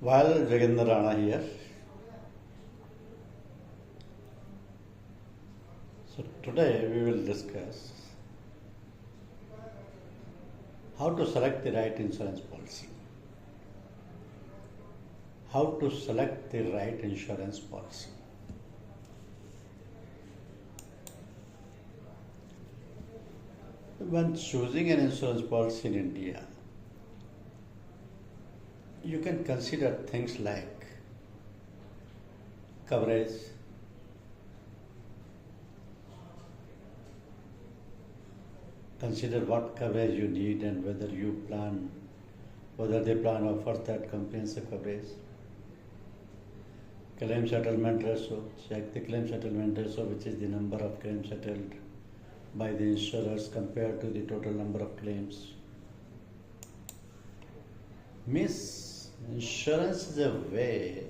While Jagendra Rana here. So today we will discuss how to select the right insurance policy. How to select the right insurance policy. When choosing an insurance policy in India, you can consider things like coverage, consider what coverage you need and whether the plan offers that comprehensive coverage. Claim settlement ratio, check the claim settlement ratio, which is the number of claims settled by the insurers compared to the total number of claims. Insurance is a way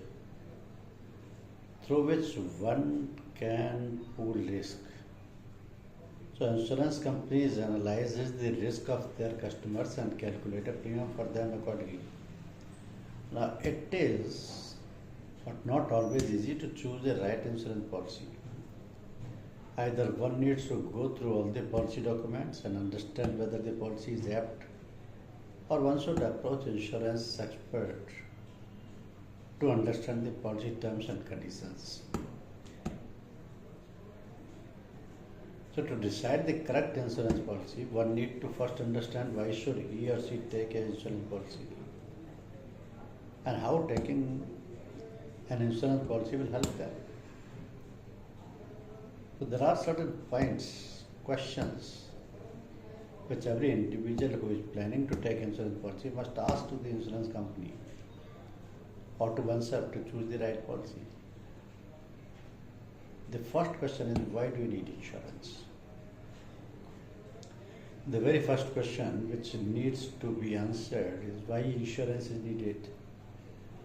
through which one can pool risk. So insurance companies analyzes the risk of their customers and calculate a premium for them accordingly. Now it is but not always easy to choose the right insurance policy. Either one needs to go through all the policy documents and understand whether the policy is apt, or one should approach insurance expert to understand the policy terms and conditions. So to decide the correct insurance policy, one needs to first understand why should he or she take an insurance policy and how taking an insurance policy will help them. So there are certain points, questions, which every individual who is planning to take insurance policy must ask to the insurance company or to oneself to choose the right policy. The first question is, why do you need insurance? The very first question which needs to be answered is why insurance is needed.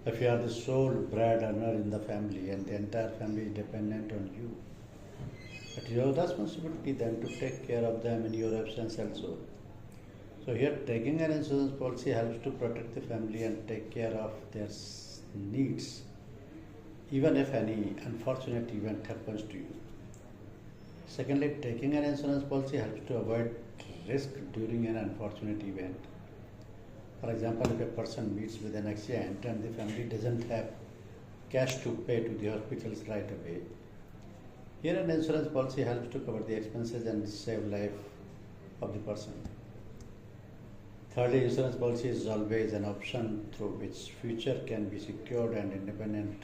If you are the sole bread earner in the family and the entire family is dependent on you, it is your responsibility then to take care of them in your absence also. So here taking an insurance policy helps to protect the family and take care of their needs, even if any unfortunate event happens to you. Secondly, taking an insurance policy helps to avoid risk during an unfortunate event. For example, if a person meets with an accident and the family doesn't have cash to pay to the hospitals right away, here an insurance policy helps to cover the expenses and save life of the person. Thirdly, insurance policy is always an option through which future can be secured and independent,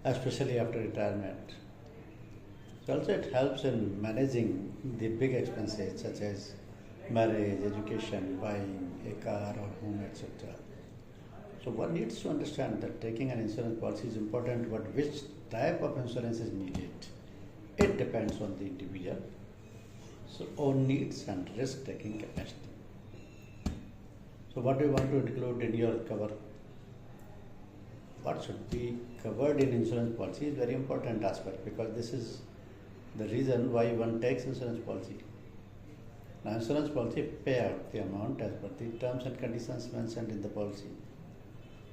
especially after retirement. So also it helps in managing the big expenses such as marriage, education, buying a car or home, etc. So one needs to understand that taking an insurance policy is important, but which type of insurance is needed? It depends on the individual, so own needs and risk-taking capacity. So what do you want to include in your cover? What should be covered in insurance policy is very important aspect, because this is the reason why one takes insurance policy. Now insurance policy pay out the amount as per the terms and conditions mentioned in the policy.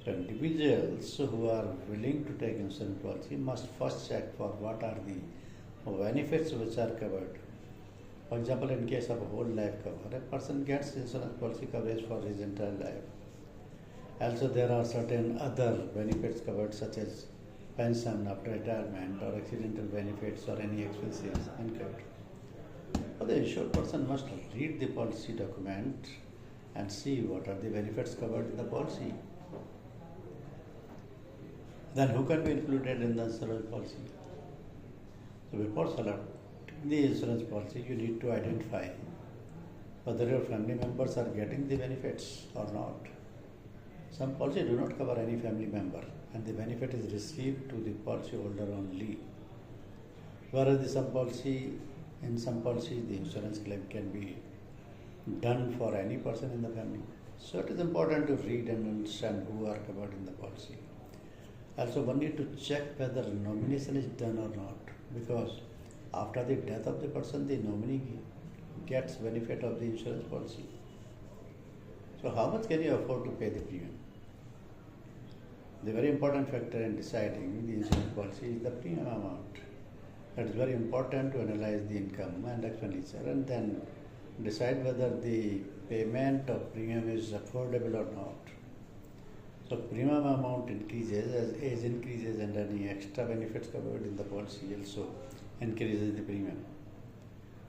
So individuals who are willing to take insurance policy must first check for what are the benefits which are covered. For example, in case of a whole life cover, a person gets insurance policy coverage for his entire life. Also, there are certain other benefits covered, such as pension after retirement or accidental benefits or any expenses incurred. But the insured person must read the policy document and see what are the benefits covered in the policy. Then who can be included in the insurance policy? So before selecting the insurance policy, you need to identify whether your family members are getting the benefits or not. Some policies do not cover any family member and the benefit is received to the policyholder only. Whereas in some policies, the insurance claim can be done for any person in the family. So it is important to read and understand who are covered in the policy. Also, one need to check whether nomination is done or not, because after the death of the person, the nominee gets benefit of the insurance policy. So how much can you afford to pay the premium? The very important factor in deciding the insurance policy is the premium amount. It is very important to analyze the income and expenditure and then decide whether the payment of premium is affordable or not. So premium amount increases as age increases and any extra benefits covered in the policy also increases the premium.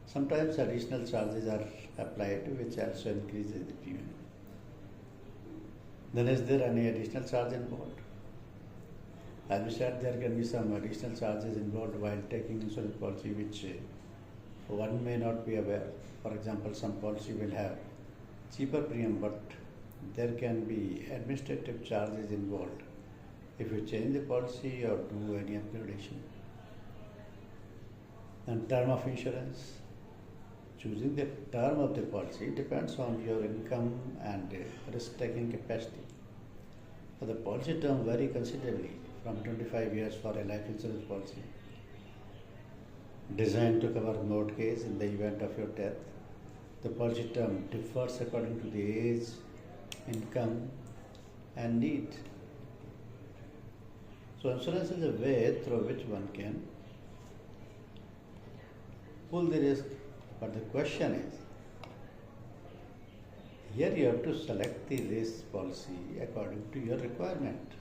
Sometimes additional charges are applied which also increases the premium. Then is there any additional charge involved? As we said, there can be some additional charges involved while taking insurance policy which one may not be aware. For example, some policy will have cheaper premium but there can be administrative charges involved if you change the policy or do any upgradation. And term of insurance. Choosing the term of the policy depends on your income and risk-taking capacity. So the policy term vary considerably from 25 years for a life insurance policy designed to cover mortgage in the event of your death. The policy term differs according to the age, income and need. So insurance is a way through which one can pull the risk. But the question is, here you have to select the risk policy according to your requirement.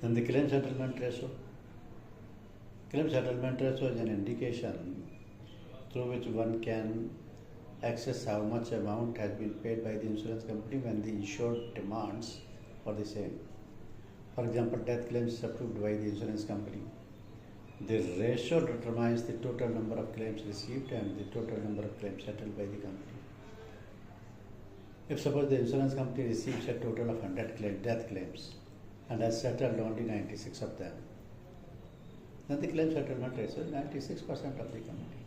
Then the claim settlement ratio. Claim settlement ratio is an indication through which one can access how much amount has been paid by the insurance company when the insured demands for the same. For example, death claims approved by the insurance company. The ratio determines the total number of claims received and the total number of claims settled by the company. If suppose the insurance company receives a total of 100 death claims and has settled only 96 of them, then the claim settlement ratio is 96% of the company.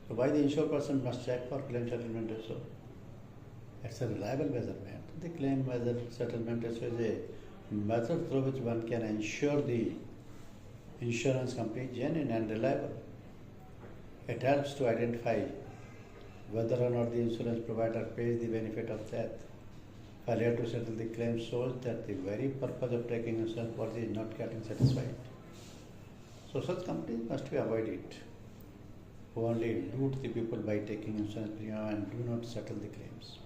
So why the insured person must check for claim settlement ratio? It's a reliable measurement. The claim settlement ratio is a method through which one can ensure the insurance company genuine and reliable. It helps to identify whether or not the insurance provider pays the benefit of death. Failure to settle the claim shows that the very purpose of taking insurance policy is not getting satisfied. So such companies must be avoided, who only loot the people by taking insurance premium and do not settle the claims.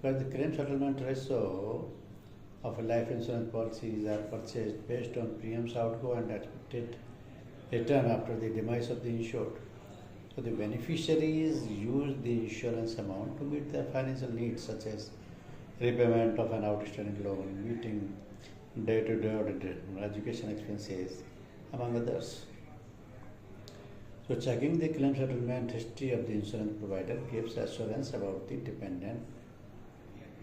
Because the claim settlement ratio of a life insurance policies are purchased based on premiums outgo and expected return after the demise of the insured. So the beneficiaries use the insurance amount to meet their financial needs such as repayment of an outstanding loan, meeting day-to-day education expenses, among others. So checking the claim settlement history of the insurance provider gives assurance about the dependent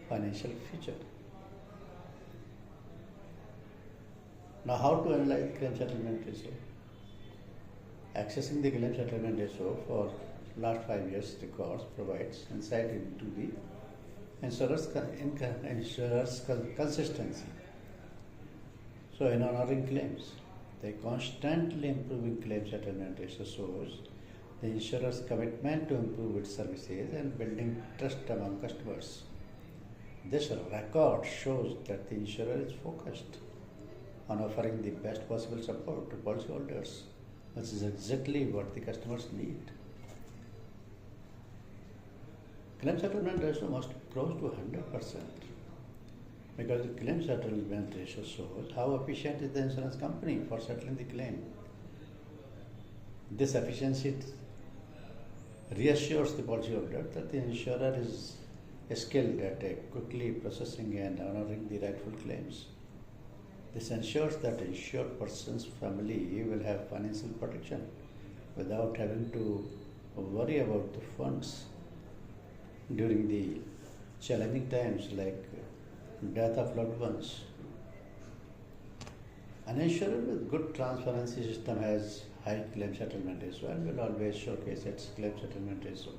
financial future. Now, how to analyze claim settlement ratio? Accessing the claim settlement ratio for last 5 years records provides insight into the insurer's consistency. So, in honoring claims, the constantly improving claim settlement ratio shows the insurer's commitment to improve its services and building trust among customers. This record shows that the insurer is focused on offering the best possible support to policyholders, which is exactly what the customers need. Claim settlement ratio must be close to 100% because the claim settlement ratio shows how efficient is the insurance company for settling the claim. This efficiency reassures the policyholder that the insurer is skilled at quickly processing and honoring the rightful claims. This ensures that the insured person's family will have financial protection without having to worry about the funds during the challenging times like death of loved ones. An insurer with good transparency system has high claim settlement ratio and will always showcase its claim settlement ratio.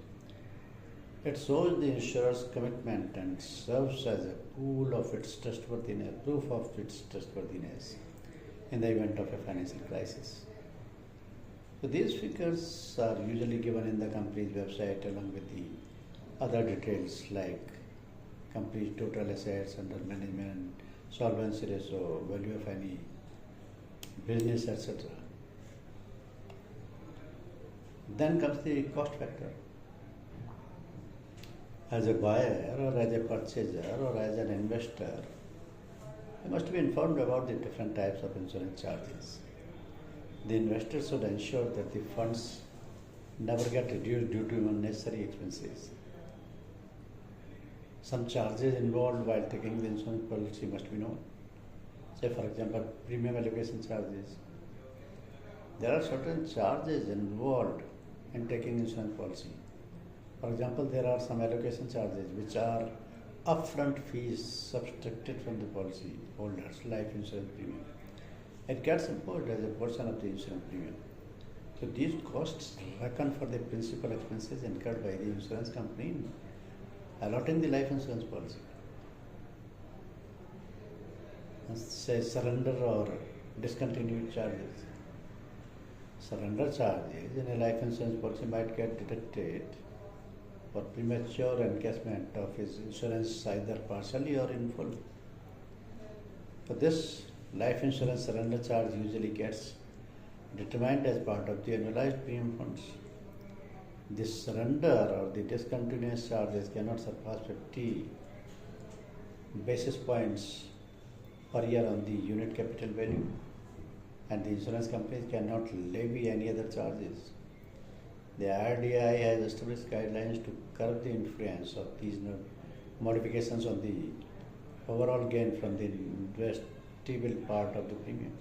It shows the insurer's commitment and serves as a proof of its trustworthiness in the event of a financial crisis. So these figures are usually given in the company's website along with the other details like company's total assets under management, solvency ratio, value of any business, etc. Then comes the cost factor. As a buyer or as a purchaser or as an investor, you must be informed about the different types of insurance charges. The investor should ensure that the funds never get reduced due to unnecessary expenses. Some charges involved while taking the insurance policy must be known. Say, for example, premium allocation charges. There are certain charges involved in taking insurance policy. For example, there are some allocation charges which are upfront fees subtracted from the policy holders' life insurance premium. It gets imposed as a portion of the insurance premium. So these costs reckon for the principal expenses incurred by the insurance company in allotting the life insurance policy. Say surrender or discontinued charges. Surrender charges in a life insurance policy might get deducted for premature encashment of his insurance either partially or in full. For this, life insurance surrender charge usually gets determined as part of the annualized premium funds. This surrender or the discontinuance charges cannot surpass 50 basis points per year on the unit capital value, and the insurance companies cannot levy any other charges. The RDI has established guidelines to curb the influence of these modifications on the overall gain from the investable part of the premium.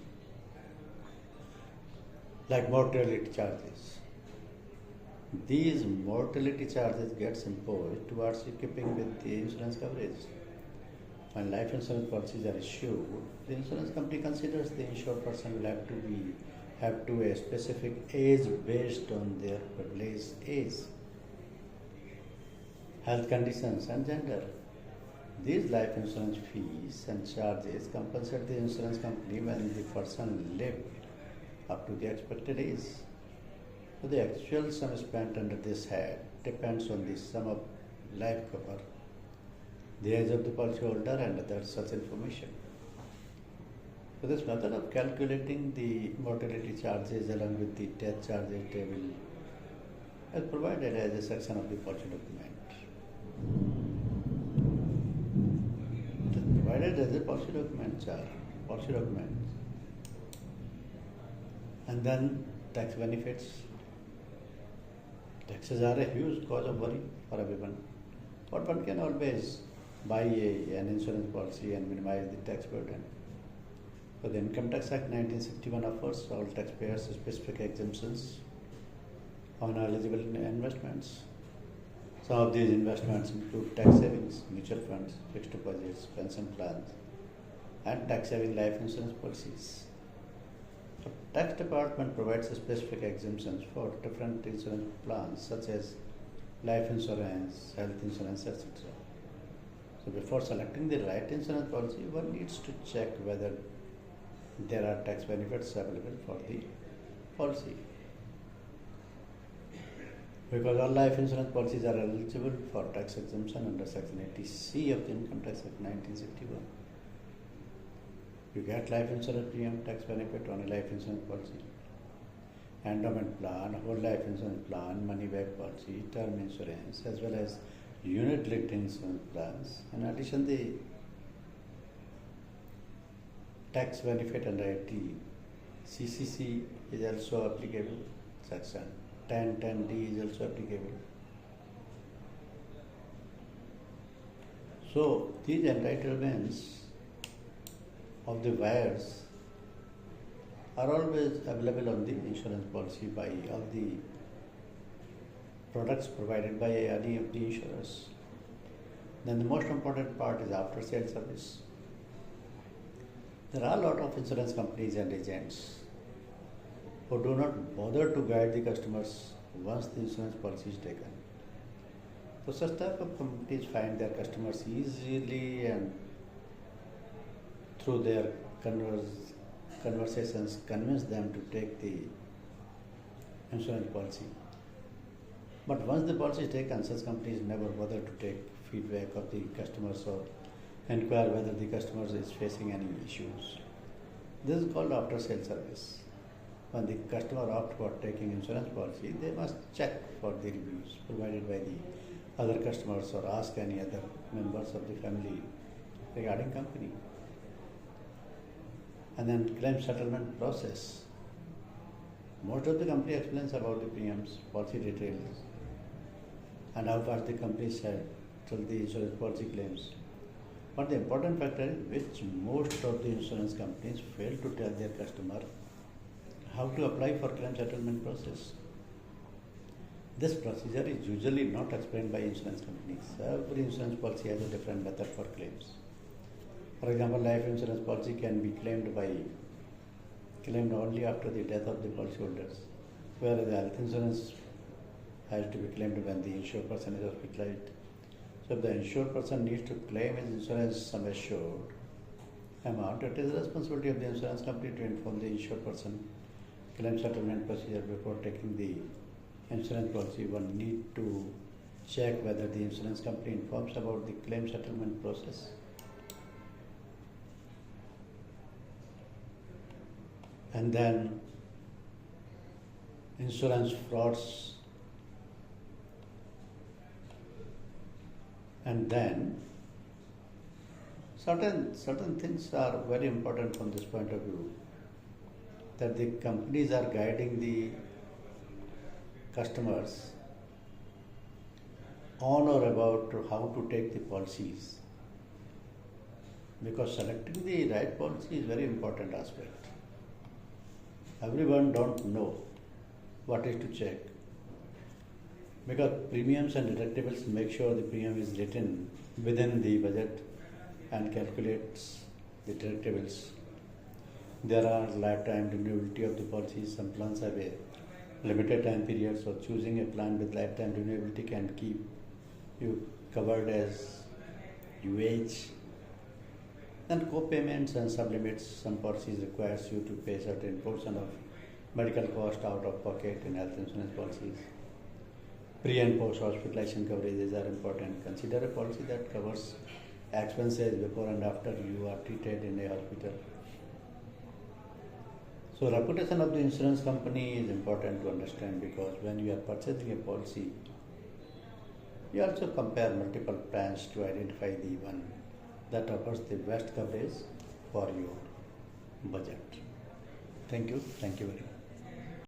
Like mortality charges. These mortality charges gets imposed towards keeping with the insurance coverage. When life insurance policies are issued, the insurance company considers the insured person will have to a specific age based on their privileged age, health conditions and gender. These life insurance fees and charges compensate the insurance company when the person lived up to the expected age. So the actual sum spent under this head depends on the sum of life cover, the age of the policyholder and other such information. So this method of calculating the mortality charges along with the death charges table is provided as a section of the policy document. It is provided as a policy document. And then tax benefits. Taxes are a huge cause of worry for everyone. But one can always buy an insurance policy and minimize the tax burden. So the Income Tax Act 1961 offers all taxpayers specific exemptions on eligible investments. Some of these investments include tax savings, mutual funds, fixed deposits, pension plans, and tax saving life insurance policies. The tax department provides specific exemptions for different insurance plans such as life insurance, health insurance, etc. So before selecting the right insurance policy, one needs to check whether there are tax benefits available for the policy. Because all life insurance policies are eligible for tax exemption under Section 80C of the Income Tax Act 1961. You get life insurance premium tax benefit on a life insurance policy, endowment plan, whole life insurance plan, money back policy, term insurance, as well as unit-linked insurance plans. In addition, the tax benefit under 80 CCC is also applicable. Section 1010D is also applicable. So these entitlements of the buyers are always available on the insurance policy by all the products provided by any of the insurers. Then the most important part is after sale service. There are a lot of insurance companies and agents who do not bother to guide the customers once the insurance policy is taken. So such type of companies find their customers easily and through their conversations convince them to take the insurance policy. But once the policy is taken, such companies never bother to take feedback of the customers or inquire whether the customer is facing any issues. This is called after sale service. When the customer opts for taking insurance policy, they must check for the reviews provided by the other customers or ask any other members of the family regarding company. And then claim settlement process. Most of the company explains about the premiums, policy details, and how far the company settle the insurance policy claims. But the important factor is which most of the insurance companies fail to tell their customer how to apply for claim settlement process. This procedure is usually not explained by insurance companies. Every insurance policy has a different method for claims. For example, life insurance policy can be claimed only after the death of the policyholders, whereas health insurance has to be claimed when the insured person is hospitalized. So if the insured person needs to claim his insurance sum assured amount, it is the responsibility of the insurance company to inform the insured person claim settlement procedure before taking the insurance policy. One need to check whether the insurance company informs about the claim settlement process. And then insurance frauds. And then certain things are very important from this point of view, that the companies are guiding the customers on or about how to take the policies, because selecting the right policy is very important aspect. Everyone don't know what is to check, because premiums and deductibles make sure the premium is written within the budget and calculates the deductibles. There are lifetime renewability of the policies. Some plans have a limited time period, so choosing a plan with lifetime renewability can keep you covered as you age. And co-payments and sublimits. Some policies requires you to pay certain portion of medical cost out of pocket in health insurance policies. Pre and post hospitalization coverages are important. Consider a policy that covers expenses before and after you are treated in a hospital. So reputation of the insurance company is important to understand, because when you are purchasing a policy, you also compare multiple plans to identify the one that offers the best coverage for your budget. Thank you very much.